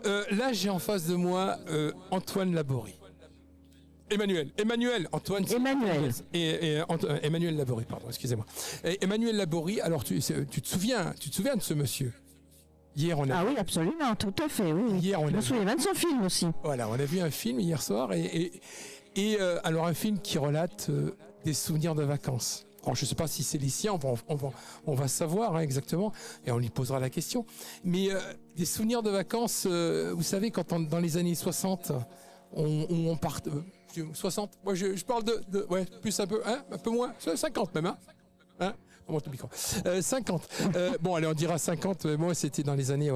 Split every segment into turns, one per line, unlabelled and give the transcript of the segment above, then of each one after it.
Là, j'ai en face de moi Antoine Laborie. Antoine. Emmanuel Laborie, pardon, excusez-moi. Emmanuel Laborie, alors tu te souviens de ce monsieur? Hier,
Ah oui, absolument, tout à fait, oui.
Hier,
je me souviens de son film aussi.
Voilà, on a vu un film hier soir, alors un film qui relate des souvenirs de vacances. Alors, je ne sais pas si c'est les siens, on va savoir exactement, et on lui posera la question. Mais des souvenirs de vacances, vous savez, quand dans les années 60, on part... 60, moi je parle ouais, plus un peu moins, 50 même, hein on monte le micro. 50. Bon, allez, on dira 50. Moi, c'était dans les années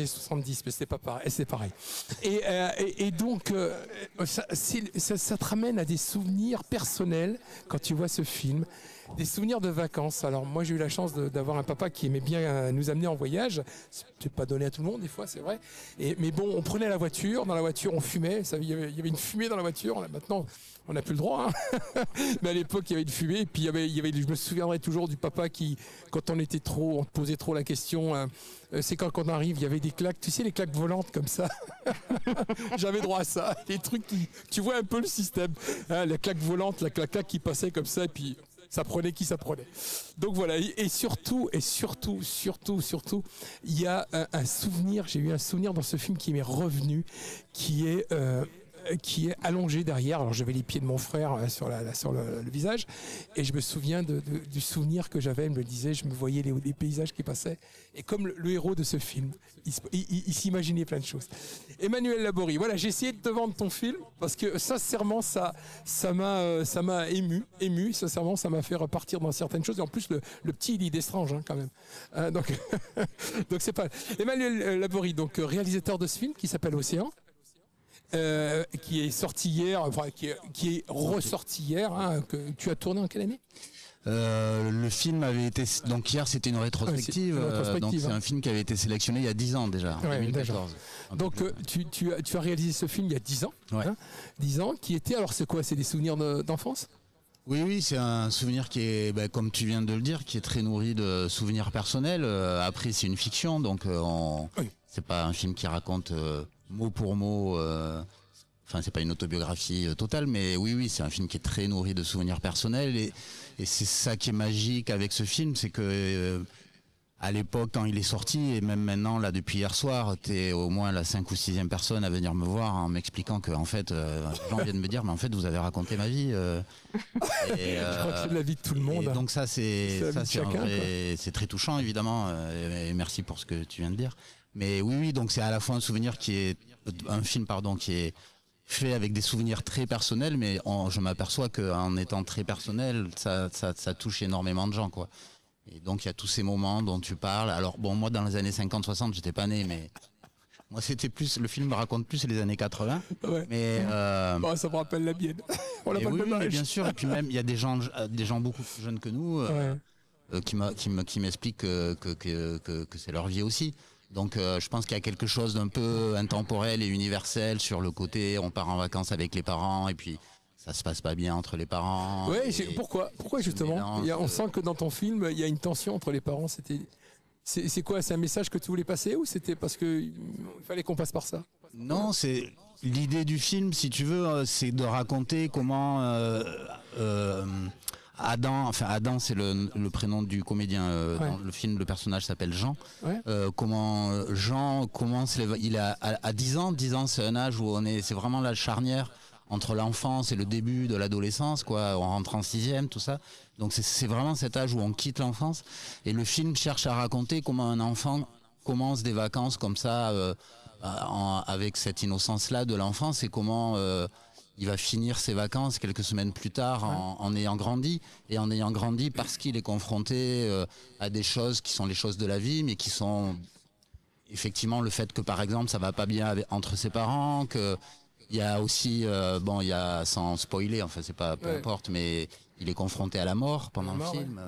70, mais c'était pas pareil. C'est pareil. Et donc, ça te ramène à des souvenirs personnels quand tu vois ce film, des souvenirs de vacances. Alors, moi, j'ai eu la chance d'avoir un papa qui aimait bien nous amener en voyage. C'est pas donné à tout le monde, des fois, c'est vrai. Mais bon, on prenait la voiture. Dans la voiture, on fumait. Il y avait une fumée dans la voiture. Là, maintenant, on n'a plus le droit, hein. Mais à l'époque, il y avait une fumée. Et puis, je me souviendrai toujours du papa qui, quand on te posait trop la question, c'est quand on arrive, il y avait des claques, tu sais, les claques volantes comme ça. J'avais droit à ça. Des trucs tu vois un peu le système. Hein, la claque volante, la claque qui passait comme ça, et puis ça prenait qui ça prenait. Donc voilà. Et surtout, il y a un souvenir, j'ai eu un souvenir dans ce film qui m'est revenu, qui est allongé derrière. Alors j'avais les pieds de mon frère sur le visage, et je me souviens du souvenir que j'avais. Il me disait, je me voyais les paysages qui passaient, et comme le héros de ce film, il s'imaginait plein de choses. Emmanuel Laborie, voilà, j'ai essayé de te vendre ton film parce que sincèrement ça m'a ému, sincèrement ça m'a fait repartir dans certaines choses, et en plus le petit il est d'estrange, hein, quand même, donc donc c'est pas Emmanuel Laborie, donc réalisateur de ce film qui s'appelle Océan. Qui est sorti hier, enfin qui est ressorti hier, hein, que tu as tourné en quelle année?
Le film avait été, donc hier c'était une rétrospective, donc c'est un film qui avait été sélectionné il y a 10 ans déjà, en 2014.
Donc tu as réalisé ce film il y a 10 ans,
ouais.
10 ans, qui était, alors c'est quoi, c'est des souvenirs d'enfance?
Oui, c'est un souvenir qui est, comme tu viens de le dire, qui est très nourri de souvenirs personnels. Après c'est une fiction, donc c'est pas un film qui raconte mot pour mot, enfin c'est pas une autobiographie totale, mais oui, c'est un film qui est très nourri de souvenirs personnels, et c'est ça qui est magique avec ce film, c'est que à l'époque quand il est sorti, et même maintenant là depuis hier soir, t'es au moins la 5e ou 6e personne à venir me voir en m'expliquant que en fait les gens viennent me dire, mais en fait vous avez raconté ma vie,
je crois que c'est la vie de tout le monde,
et donc ça c'est très touchant évidemment, et merci pour ce que tu viens de dire. Mais oui, donc c'est à la fois un film qui est fait avec des souvenirs très personnels, mais je m'aperçois qu'en étant très personnel, ça touche énormément de gens, quoi. Et donc il y a tous ces moments dont tu parles. Alors bon, moi dans les années 50-60, j'étais pas né, mais moi c'était plus, le film me raconte plus les années 80. Ouais. Mais
bon, ça me rappelle la mienne. On l'a pas le même âge.
Bien sûr. Et puis même il y a des gens beaucoup plus jeunes que nous qui m'expliquent que c'est leur vie aussi. Donc je pense qu'il y a quelque chose d'un peu intemporel et universel sur le côté on part en vacances avec les parents et puis ça se passe pas bien entre les parents.
Ouais, pourquoi justement on sent que dans ton film il y a une tension entre les parents. C'est quoi? C'est un message que tu voulais passer, ou c'était parce que il fallait qu'on passe par ça?
Non, c'est l'idée du film, si tu veux, c'est de raconter comment Adam, c'est le prénom du comédien dans le film, le personnage s'appelle Jean. Ouais. Comment Jean commence, il a à 10 ans, c'est un âge où c'est vraiment la charnière entre l'enfance et le début de l'adolescence, quoi. On rentre en 6e, tout ça. Donc c'est vraiment cet âge où on quitte l'enfance. Et le film cherche à raconter comment un enfant commence des vacances comme ça, avec cette innocence-là de l'enfance, et comment il va finir ses vacances quelques semaines plus tard en ayant grandi, parce qu'il est confronté à des choses qui sont les choses de la vie, mais qui sont effectivement le fait que par exemple ça va pas bien entre ses parents, que il y a aussi il y a, sans spoiler, enfin c'est pas, peu importe, mais il est confronté à la mort pendant le film.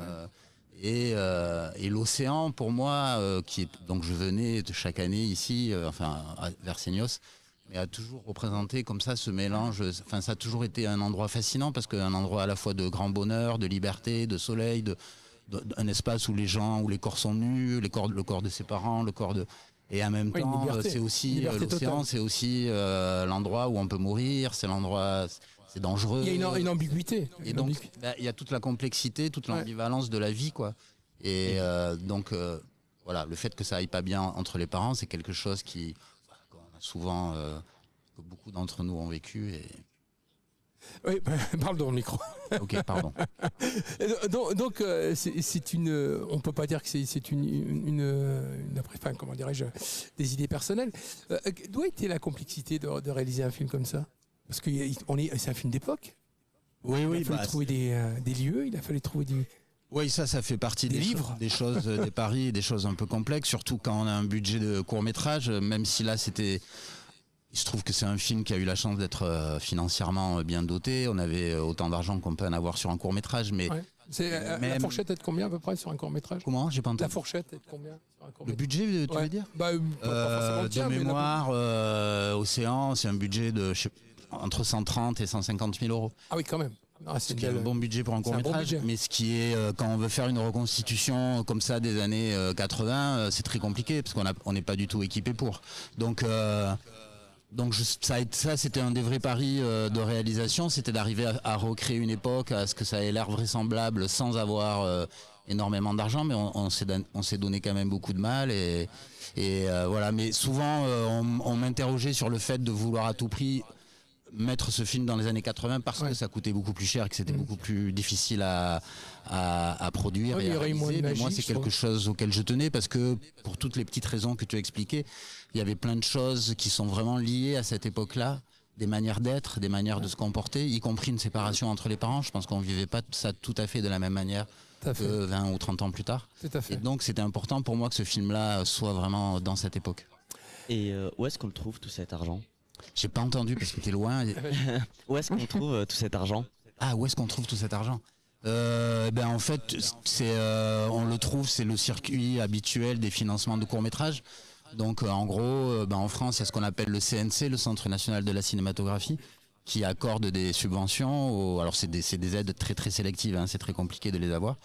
Et l'océan, pour moi, donc je venais chaque année ici, vers Seignos, mais a toujours représenté comme ça ce mélange. Enfin, ça a toujours été un endroit fascinant, parce qu'un endroit à la fois de grand bonheur, de liberté, de soleil, un espace où les corps sont nus, le corps de ses parents, Et en même temps, c'est aussi l'océan, c'est aussi l'endroit où on peut mourir, c'est l'endroit, c'est dangereux.
Il y a une ambiguïté.
Et donc, il y a toute la complexité, toute l'ambivalence de la vie, quoi. Et donc, voilà, le fait que ça aille pas bien entre les parents, c'est quelque chose qu'on a souvent, que beaucoup d'entre nous ont vécu. Et...
Oui, parle dans le micro.
Ok, pardon.
Donc c'est une, on peut pas dire que c'est enfin, comment dirais-je, des idées personnelles. D'où était la complexité de réaliser un film comme ça? Parce que c'est un film d'époque.
Oui,
il a fallu trouver des lieux, il a fallu trouver du...
Oui, ça fait partie des livres, des choses, des paris, des choses un peu complexes, surtout quand on a un budget de court-métrage, même si là il se trouve que c'est un film qui a eu la chance d'être financièrement bien doté. On avait autant d'argent qu'on peut en avoir sur un court-métrage, mais... Ouais.
La fourchette est de combien à peu près sur un court-métrage?
Comment? J'ai pas entendu.
La fourchette est de combien sur un court-métrage?
Le budget, tu veux dire? De mémoire, Océan, c'est un budget de entre 130 et 150 000 euros.
Ah oui, quand même.
C'est un bon budget pour un court-métrage, mais ce qui est, quand on veut faire une reconstitution comme ça des années 80, c'est très compliqué, parce qu'on n'est pas du tout équipé pour. Donc ça c'était un des vrais paris de réalisation, c'était d'arriver à recréer une époque, à ce que ça ait l'air vraisemblable sans avoir énormément d'argent, mais on s'est donné quand même beaucoup de mal et voilà. Mais souvent on m'interrogeait sur le fait de vouloir à tout prix mettre ce film dans les années 80 parce que ça coûtait beaucoup plus cher et que c'était beaucoup plus difficile à produire et à réaliser. Mais moi, c'est quelque chose auquel je tenais parce que pour toutes les petites raisons que tu as expliquées, il y avait plein de choses qui sont vraiment liées à cette époque-là, des manières d'être, des manières de se comporter, y compris une séparation entre les parents. Je pense qu'on vivait pas ça tout à fait de la même manière que 20 ou 30 ans plus tard. Et donc, c'était important pour moi que ce film-là soit vraiment dans cette époque.
Et où est-ce qu'on le trouve, tout cet argent ?
J'ai pas entendu parce que t'es loin.
Où est-ce qu'on trouve tout cet argent?
Ah, où est-ce qu'on trouve tout cet argent? En fait, on le trouve, c'est le circuit habituel des financements de courts-métrages. Donc en gros, en France, il y a ce qu'on appelle le CNC, le Centre National de la Cinématographie, qui accorde des subventions. Alors c'est des aides très très sélectives, hein, c'est très compliqué de les avoir.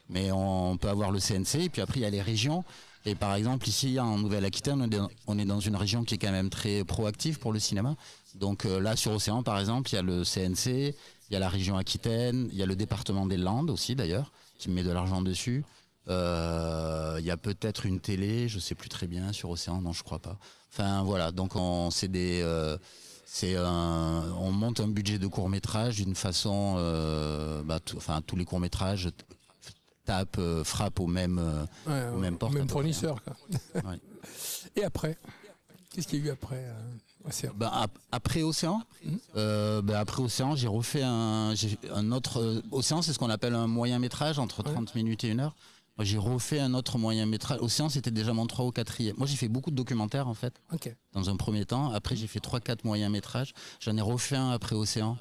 Mais on peut avoir le CNC, et puis après il y a les régions. Et par exemple, ici, en Nouvelle-Aquitaine, on est dans une région qui est quand même très proactive pour le cinéma. Donc là, sur Océan, par exemple, il y a le CNC, il y a la région Aquitaine, il y a le département des Landes aussi, d'ailleurs, qui met de l'argent dessus. Il y a peut-être une télé, je sais plus très bien, sur Océan, non, je crois pas. Enfin, voilà, donc on monte un budget de court-métrage d'une façon... tous les courts-métrages... frappe au même porte.
Même fournisseur. Quoi.
Ouais.
Et après, qu'est-ce qu'il y a eu après Océan?
Après Océan, après Océan, j'ai refait un autre. Océan, c'est ce qu'on appelle un moyen métrage entre 30 minutes et 1 heure. Moi, j'ai refait un autre moyen métrage. Océan, c'était déjà mon 3 ou 4e. Moi, j'ai fait beaucoup de documentaires en fait. Dans un premier temps. Après, j'ai fait 3-4 moyens métrages. J'en ai refait un après Océan.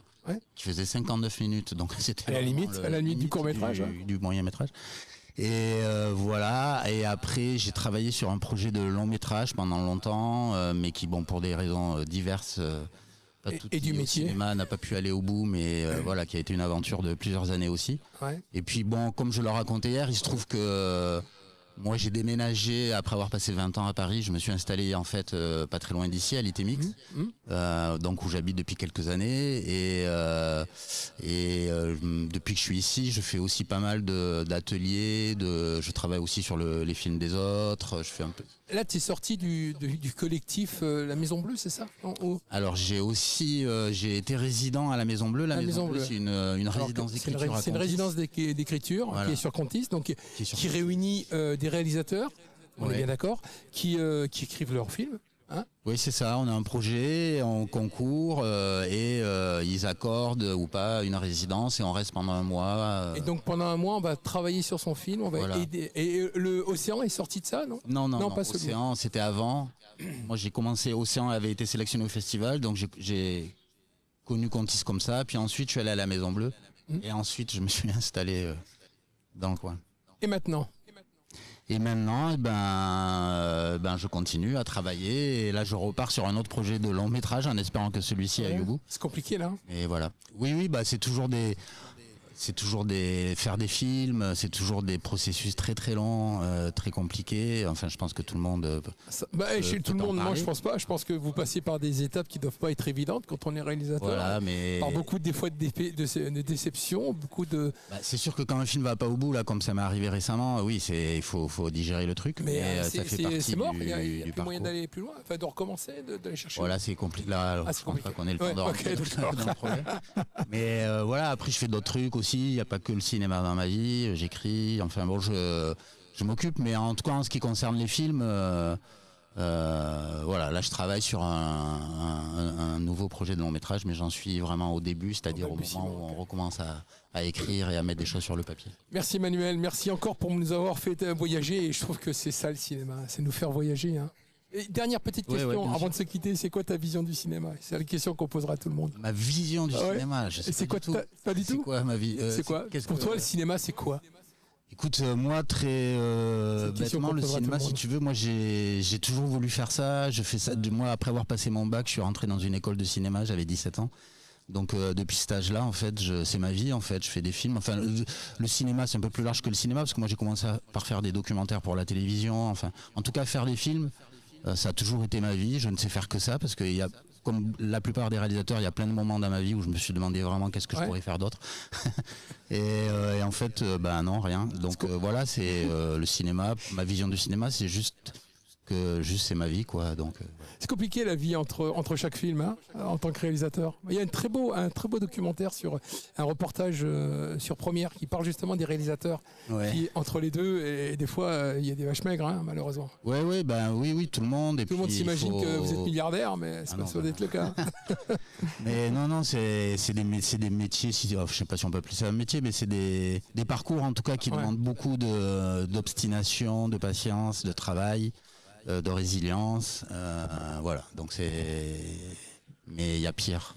Qui faisait 59 minutes, donc c'était
à la limite du court-métrage,
du moyen-métrage. Et voilà. Et après, j'ai travaillé sur un projet de long-métrage pendant longtemps, mais qui, pour des raisons diverses,
et du métier,
le cinéma n'a pas pu aller au bout, mais voilà, qui a été une aventure de plusieurs années aussi. Et puis comme je le racontais hier, il se trouve que moi, j'ai déménagé après avoir passé 20 ans à Paris. Je me suis installé en fait pas très loin d'ici, à l'ITMX, donc où j'habite depuis quelques années. Et depuis que je suis ici, je fais aussi pas mal d'ateliers. Je travaille aussi sur les films des autres. Je fais un peu.
Là, tu es sorti du collectif La Maison Bleue, c'est ça?
Alors, j'ai été résident à la Maison Bleue. La Maison Bleue, c'est une résidence d'écriture.
C'est une résidence d'écriture qui est sur Contis, donc qui réunit des réalisateurs, on est bien d'accord, qui écrivent leurs films. Hein?
Oui, c'est ça. On a un projet, on concourt et ils accordent ou pas une résidence et on reste pendant un mois.
Et donc pendant un mois, on va travailler sur son film, on va aider. Et le Océan est sorti de ça, non?
Non, pas Océan, c'était avant. Moi, j'ai commencé. Océan avait été sélectionné au festival, donc j'ai connu Contis comme ça. Puis ensuite, je suis allé à la Maison Bleue et ensuite, je me suis installé dans le coin.
Et maintenant?
Et maintenant, je continue à travailler. Et là, je repars sur un autre projet de long métrage en espérant que celui-ci aille au bout.
C'est compliqué là.
Et voilà. Oui, c'est toujours c'est toujours faire des films, c'est toujours des processus très très longs, très compliqués. Enfin, je pense que tout le monde.
Chez tout le monde, moi je pense pas. Je pense que vous passez par des étapes qui doivent pas être évidentes quand on est réalisateur.
Voilà, mais
par beaucoup des fois de déceptions, beaucoup de.
C'est sûr que quand un film va pas au bout, là, comme ça m'est arrivé récemment, oui, il faut digérer le truc. Mais ça fait partie
c'est mort.
du
Il y a plus moyen
parcours.
d'aller plus loin, enfin de recommencer, d'aller chercher.
Voilà, c'est compliqué. Là, je pense pas qu'on ait le temps de rentrer dans le projet. Mais voilà, après je fais d'autres trucs aussi. Il n'y a pas que le cinéma dans ma vie. J'écris. Enfin bon, je m'occupe. Mais en tout cas, en ce qui concerne les films, voilà, là je travaille sur un nouveau projet de long métrage, mais j'en suis vraiment au début, c'est-à-dire au moment où on recommence à écrire et à mettre des choses sur le papier.
Merci Emmanuel, merci encore pour nous avoir fait voyager. Et je trouve que c'est ça le cinéma, c'est nous faire voyager. Hein. Et dernière petite question avant de se quitter, c'est quoi ta vision du cinéma? C'est la question qu'on posera à tout le monde.
Ma vision du cinéma, je sais
c'est
pas
quoi
du tout.
Pas du tout.
C'est quoi ma vie
C'est quoi pour toi le cinéma, c'est quoi?
Écoute, moi très bêtement, le cinéma, si tu veux, moi j'ai toujours voulu faire ça. Je fais ça. Moi, après avoir passé mon bac, je suis rentré dans une école de cinéma. J'avais 17 ans. Donc depuis cet âge-là, en fait, c'est ma vie. En fait, je fais des films. Enfin, le cinéma, c'est un peu plus large que le cinéma parce que moi, j'ai commencé par faire des documentaires pour la télévision. Enfin, en tout cas, faire des films. Ça a toujours été ma vie, je ne sais faire que ça parce que comme la plupart des réalisateurs, il y a plein de moments dans ma vie où je me suis demandé vraiment qu'est-ce que je pourrais faire d'autre. et en fait, non, rien. Donc voilà, c'est le cinéma, ma vision du cinéma, c'est juste c'est ma vie, quoi. Donc
c'est compliqué la vie entre chaque film, hein, en tant que réalisateur. Il y a un très beau documentaire sur un reportage sur Première qui parle justement des réalisateurs qui entre les deux et des fois il y a des vaches maigres, hein, malheureusement.
Oui, tout le monde.
Tout le monde s'imagine que vous êtes milliardaire, mais c'est pas sûr d'être le cas.
Mais non, c'est des métiers. Je sais pas si on peut appeler ça un métier, mais c'est des parcours en tout cas qui demandent beaucoup d'obstination, de patience, de travail. De résilience, voilà. Donc mais il y a pire.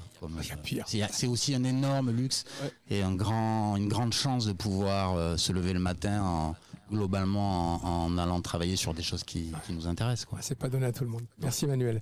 C'est aussi un énorme luxe et une grande chance de pouvoir se lever le matin globalement en allant travailler sur des choses qui nous intéressent, quoi.
C'est pas donné à tout le monde. Merci Emmanuel.